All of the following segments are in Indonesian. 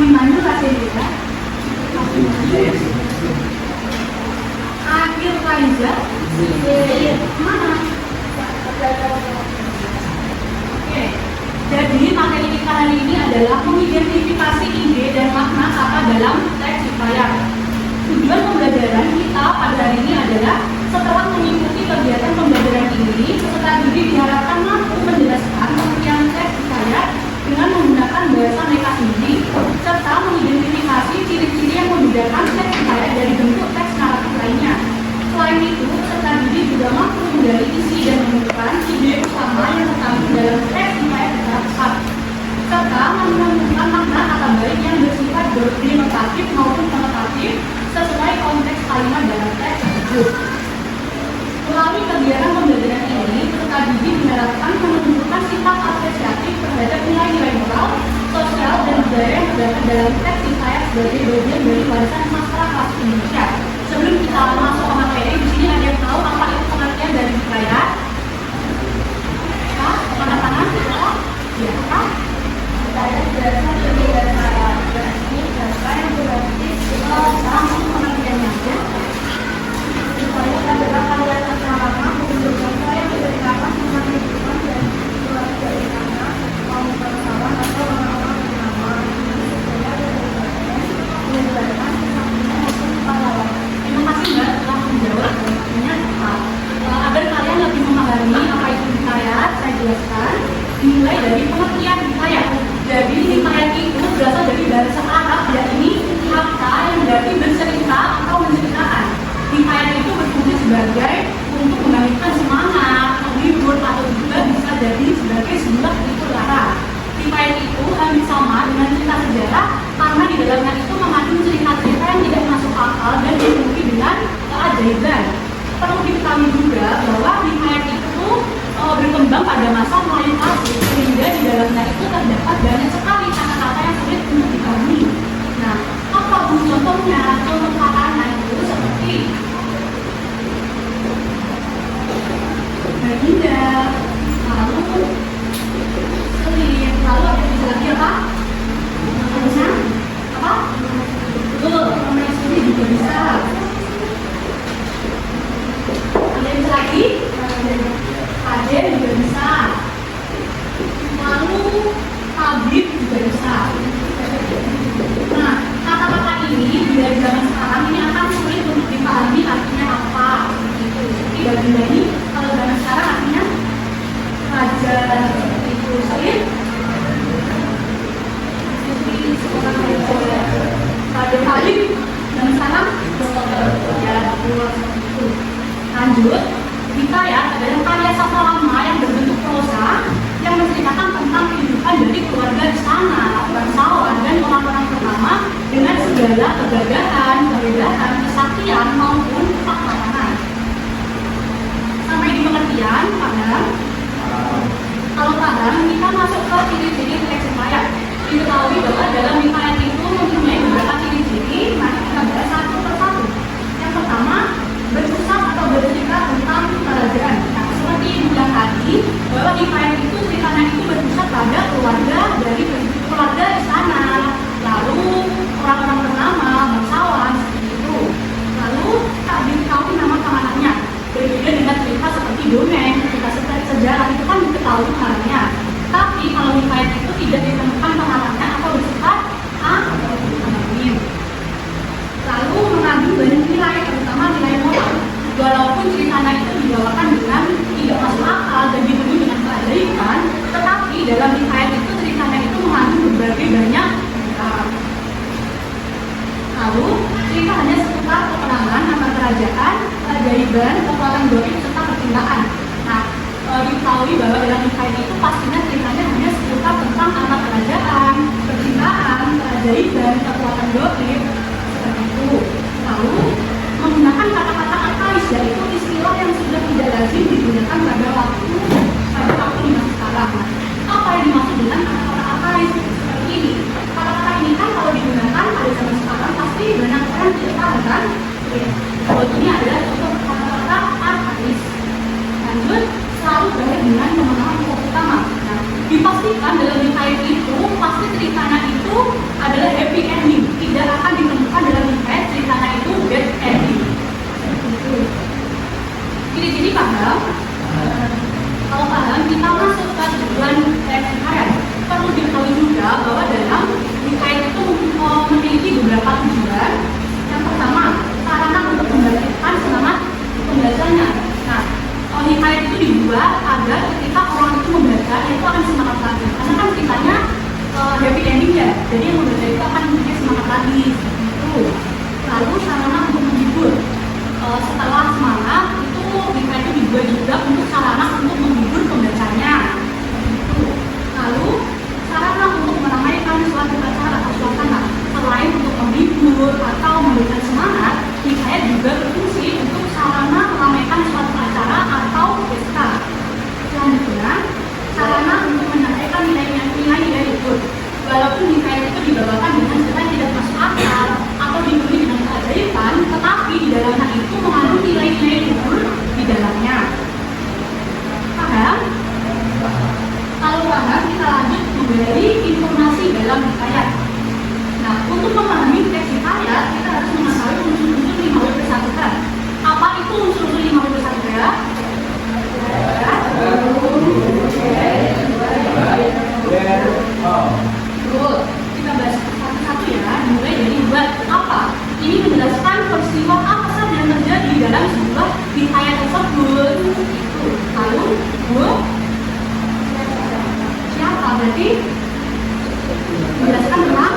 Abimanyu Radenira, Akhir Raiza, mana? Oke, jadi materi kita hari ini adalah mengidentifikasi ide dan makna kata dalam teks hikayat. Tujuan pembelajaran kita pada hari ini adalah setelah mengikuti kegiatan pembelajaran ini, peserta didik diharapkan mampu menjelaskan pengertian teks hikayat dengan menggunakan bahasa mereka sendiri, serta mengidentifikasi ciri-ciri yang membedakan teks hikayat dari bentuk teks naratif lainnya. Selain itu, peserta didik juga mampu menggali isi dan menemukan ide utama yang terkandung dalam teks hikayat secara besar, serta menemukan makna kata baik yang bersifat denotatif maupun konotatif sesuai konteks kalimat dalam teks tersebut. Melalui kegiatan pembelajaran ini, peserta didik diharapkan menunjukkan sikap apresiatif terhadap nilai-nilai moral, sosial, dan budaya yang terdapat dalam teks hikayat sebagai bagian dari warisan sastra klasik Indonesia. Sebelum kita masuk ke materi, di sini ada yang tahu apa itu pengertian dari hikayat? Tanda tangan? Ya, apa? Hikayat berdasarkan penilaian saya. Ini bahasa yang berarti langsung pengertiannya ya. Hikayat adalah karya sastra lama untuk bangsa yang diceritakan tentang kehidupan dan keluarga di sana, mau bangsawan atau orang-orang bernama supaya menyebarkan kisah-kisah maupun pahlawan. Terima kasih Mbak telah menjawab pertanyaannya. Agar kalian lebih memahami apa itu hikayat, saya jelaskan dimulai dari pengertian hikayat. Jadi hikayat itu berasal dari bahasa Arab, yakni kata yang berarti bercerita atau menceritakan. Hikayat itu berfungsi sebagai untuk membangkitkan semangat, menghibur, atau juga bisa jadi sebagai sebuah pelipur lara. Hikayat itu hampir sama dengan cerita sejarah karena di dalamnya itu mengandung cerita-cerita yang tidak masuk akal dan dipenuhi dengan keajaiban. Perlu diketahui juga bahwa hikayat itu berkembang pada masa Melayu klasik, sehingga di dalamnya itu terdapat banyak sekali kata-kata yang sulit untuk dipahami. Nah, apa contohnya? Contoh katanya itu seperti baginda, lalu selir, lalu ada bisa lagi apa? Namanya apa? Betul, namanya selir juga bisa. Ada yang bisa lagi? Aden juga bisa. Lalu tabib juga bisa. Nah, kata-kata ini dari zaman sekarang ini akan sulit untuk dipahami artinya apa. Seperti baginda ini kalau zaman sekarang artinya raja itu sulit. Jadi seorang raja. Raja tabib zaman sekarang ya itu. Lanjut. Hikayat adalah karya sastra lama yang berbentuk prosa yang menceritakan tentang kehidupan dari keluarga istana, bangsawan, dan orang-orang pertama dengan segala kegagahan, kebedahan, kesaktian maupun kepakaran. Sampai di pengertian, kalau paham, kita masuk ke ciri-ciri teks hikayat. Diketahui bahwa dalam hikayat itu mempunyai beberapa ciri-ciri, mari kita bahas satu persatu. Yang pertama, berkisah atau bercerita tentang kerajaan. Nah, seperti yang bilang tadi, bahwa hikayat itu ceritanya itu berkisah pada keluarga dari keluarga istana, lalu orang-orang bernama, bangsawan, seperti itu. Lalu tak diketahui nama kamanannya. Berbeda dengan cerita seperti dongeng, cerita sejarah itu kan diketahui kamanannya. Tapi kalau hikayat itu tidak ditemukan kamanannya atau bersifat anonim. Lalu mengandung banyak nilai, terutama nilai moral. Walaupun ceritanya itu dibawakan dengan tidak masuk akal dan dipenuhi dengan keajaiban, tetapi dalam hikayat itu ceritanya itu mengandung berbagai banyak lalu cerita hanya seputar peperangan nama kerajaan, keajaiban, kekuatan goib serta percintaan. Nah, diketahui bahwa dalam hikayat itu pastinya ceritanya hanya seputar tentang anak kerajaan, percintaan, keajaiban, kekuatan goib seperti itu. Lalu menggunakan kata-kata arkais, yaitu istilah yang sudah tidak lazim digunakan pada waktu di masa sekarang. Apa yang dimaksud dengan kata-kata arkais? Seperti ini. Kata-kata ini kan kalau digunakan pada zaman sekarang pasti banyak orang cerita kan? Kalau ini adalah contoh kata-kata arkais. Lanjut, selalu berakhir dengan pemenuhan pokok utama. Nah, dipastikan dalam hikayat itu pasti ceritanya itu adalah happy ending, tidak akan ditemukan dalam hikayat ceritanya itu bad ending. Ciri-ciri paham? Kalau paham, kita masuk ke tujuan hikayat. Perlu diketahui juga bahwa dalam hikayat itu memiliki beberapa tujuan. Yang pertama, sarana untuk membangkitkan semangat pembacanya. Nah, hikayat itu dibuat agar ketika orang itu membaca, itu akan semangat lagi. Karena kan ceritanya happy ending ya, jadi yang membaca itu akan punya semangat lagi. Itu. Lalu sarana untuk menghibur. Setelah semangat, itu hikayat itu dibuat juga untuk sarana untuk menghibur pembacanya. Itu. Lalu sarana untuk meramaikan suatu acara atau suasana. Selain untuk menghibur atau memberikan semangat, hikayat juga berfungsi untuk sarana meramaikan suatu acara atau pesta. Selanjutnya, sarana untuk menyampaikan nilai-nilai itu. Walaupun hikayat itu dibawakan dengan cerita yang tidak masuk akal atau dipenuhi dengan keajaiban, tetapi di dalamnya itu mengandung nilai-nilai luhur di dalamnya. Paham? Kalau paham, kita lanjut menggali informasi dalam hikayat. Nah, untuk memahami teks hikayat, kita harus mengetahui unsur-unsur 5W persatuan. Apa itu unsur-unsur 5W persatuan? Kita bahas satu-satu ya, mulai dari buat apa? Ini menjelaskan peristiwa apa saja yang terjadi dalam sebuah hikayat tersebut. Lalu, siapa? Berarti menjelaskan tentang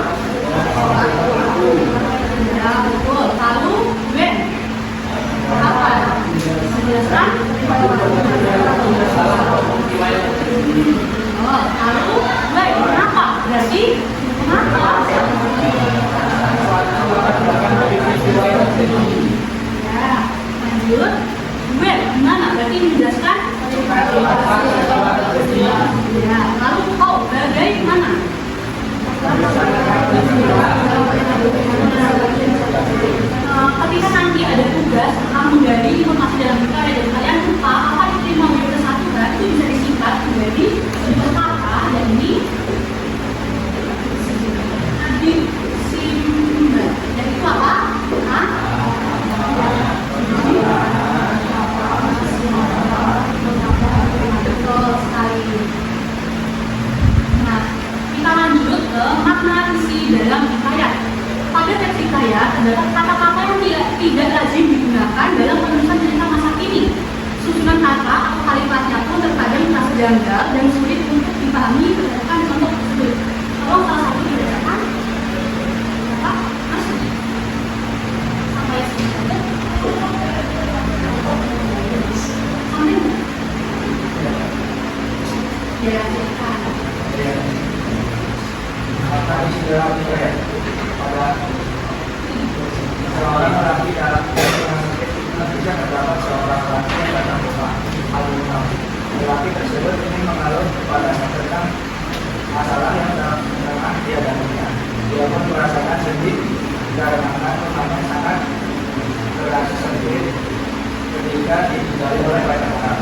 ya, betul. Lalu, when? Apa? Menjelaskan lalu, why? Kenapa? Berarti kenapa? Ya, lanjut. When? Gimana? Berarti menjelaskan ya, lalu how? Bagaimana? Ketika nanti ada tugas tentang menggali informasi dalam hikayat dan kalian lupa apa itu 5W persatuan, itu bisa disingkat menjadi sumber kata, yakni addisimban. Dan itu apa? Betul sekali. Nah, kita lanjut ke makna isi dalam hikayat. Pada teks hikayat terdapat kata-kata yang tidak lazim digunakan dalam penulisan cerita masa kini. Susunan kata atau kalimatnya pun terkadang terasa janggal dan sulit untuk dipahami berdasarkan contoh tersebut. Tolong salah satu dibacakan. Apa? Mas? Sampai sini saja. Sampai ya, silakan. Maka isi dalam hikayat pada seorang lelaki dalam bisa terdapat seorang lelaki yang bernama Al-Imam. Lelaki tersebut ingin mengalir kepada tentang masalah yang tengah dia dapatkan. Dia pun merasakan sedih karena temannya sangat berasa sendiri ketika ditinggali oleh banyak orang.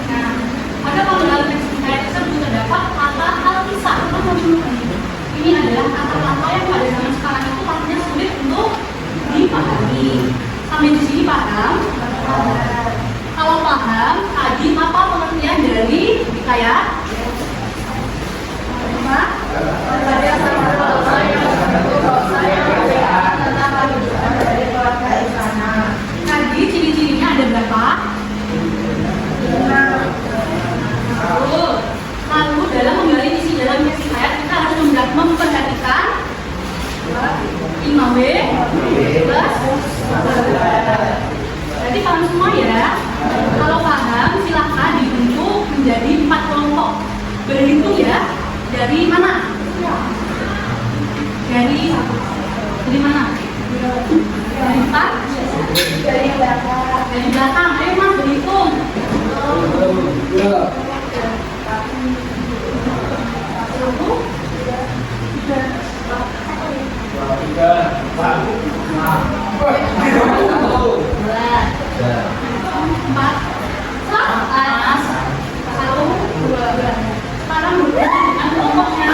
Nah, pada pengenalan teks hikayat tersebut terdapat kata al-kisah. Ini adalah kata-kata yang pada zaman sekarang itu pastinya sulit untuk dipahami. Sampai di sini paham? Kalau paham, tadi apa pengertian dari hikayat? Apa? Tadi ciri-cirinya ada berapa? Lalu dalam menggali isi dalam teks hikayat kita harus memperhatikan 5W plus. Jadi paham semua ya? Kalau paham silahkan dibentuk menjadi 4 kelompok. Berhitung ya. Dari mana? Dari mana? Dari 4? Dari belakang. Dari belakang. Ayo mas berhitung. Sekarang berhubungan dengan kelompoknya.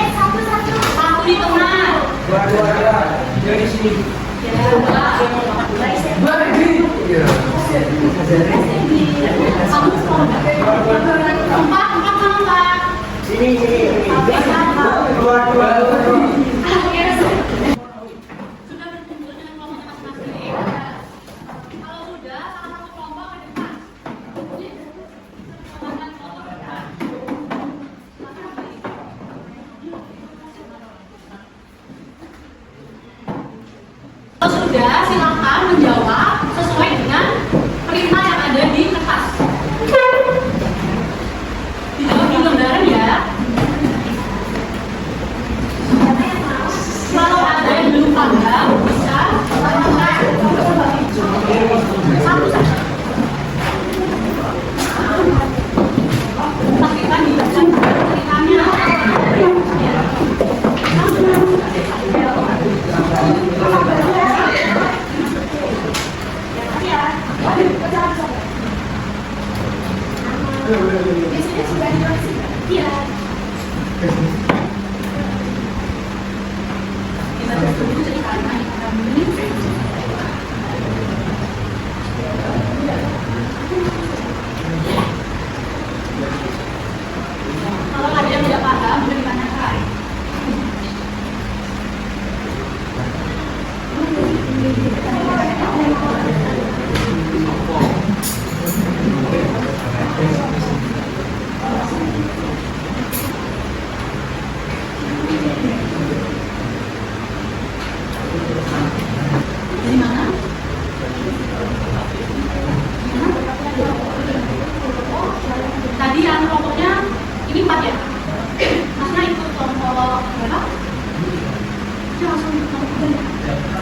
Satu di tengah. Dua. Dari sini. Empat sama Pak. Sini. Dua. Sudah berkumpul dengan kelompoknya masing-masing. Kalau sudah, salah satu kelompok ke depan. Kalau sudah, silakan menjawab sesuai dengan perintah yang ada di kertas. Dijawab di lembaran ya. Kalau ada yang belum paham, bisa satu saja. Pastikan dibaca ceritanya. Iya. Kita tunggu ceritanya kami. Kalau ada yang tidak paham, bisa ditanyakan. Dari mana? Tadi yang kelompoknya ini 4 ya? Masnya ikut kelompok berapa? Saya langsung ikut kelompok berapa?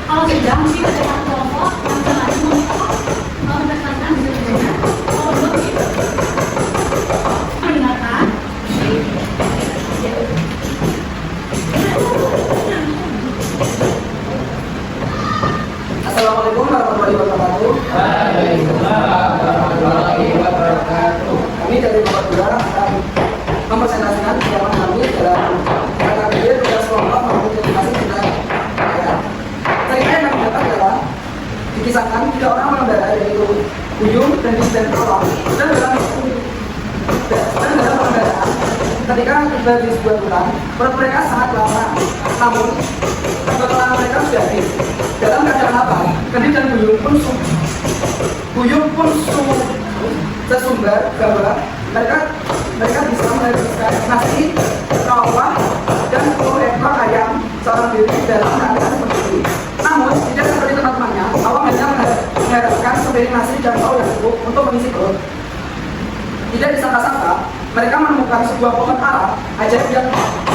Kalau sudah, mesti ada satu kelompok yang sengaja memperkenalkan dirinya. Kalau belum, mendengarkan. Assalamualaikum warahmatullahi wabarakatuh. Waalaikumsalam warahmatullahi wabarakatuh. Kami dari Bapak Gura akan mempresentasikan kesiapan kami dalam kategori tugas kelompok maupun edukasi kita. Cerita yang kami dapat adalah dikisahkan 3 orang pengendara yaitu Buyung, Dendis, dan Tolong dan dalam pengendaraan ketika tiba di sebuah hutan, perut mereka sangat lapar. Namun setelah mereka sudah habis, dalam keadaan lapar, Dendis dan Buyung pun sesumbar bahwa mereka bisa menghabiskan nasi, rawa, dan 10 ekor ayam seorang diri dalam keadaan seperti ini. Namun tidak seperti teman-temannya, Awang hanya mengharapkan sepiring nasi dan lauk yang cukup untuk mengisi perut. Tidak disangka-sangka, mereka menemukan sebuah pohon ara ajaib yang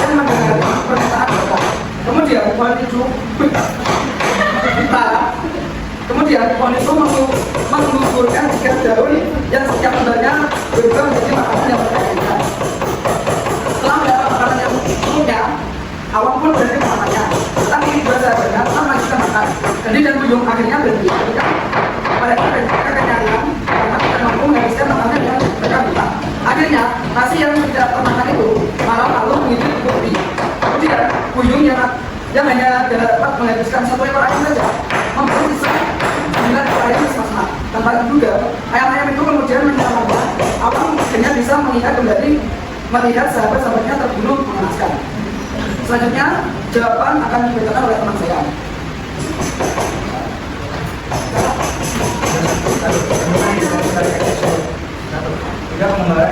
mendengar permintaan mereka. Kemudian pohon itu pohon itu menggugurkan 3 daun yang setiap lembarnya berubah menjadi makanan yang mereka inginkan. Setelah mendapat makanan yang cukup, Awang pun berhenti memakannya. Tapi 2 sahabatnya tetap melanjutkan makan. Dendis dan Buyung akhirnya berhenti ketika mereka kekenyangan karena tidak mampu menghabiskan makanan yang mereka minta. Akhirnya nasi yang tidak termakan itu malah lalu mengisi kopi. Kemudian Buyung yang hanya dapat menghabiskan 1 ekor ayam saja membuat sisa 9 ekor ayam sama-sama. Tanpa diduga, ayam-ayam itu kemudian menyelamatkan. Awang akhirnya bisa mengingat kembali melihat sahabat-sahabatnya terbunuh mengenaskan. Selanjutnya, jawaban akan dibacakan oleh teman saya. Tidak mengenai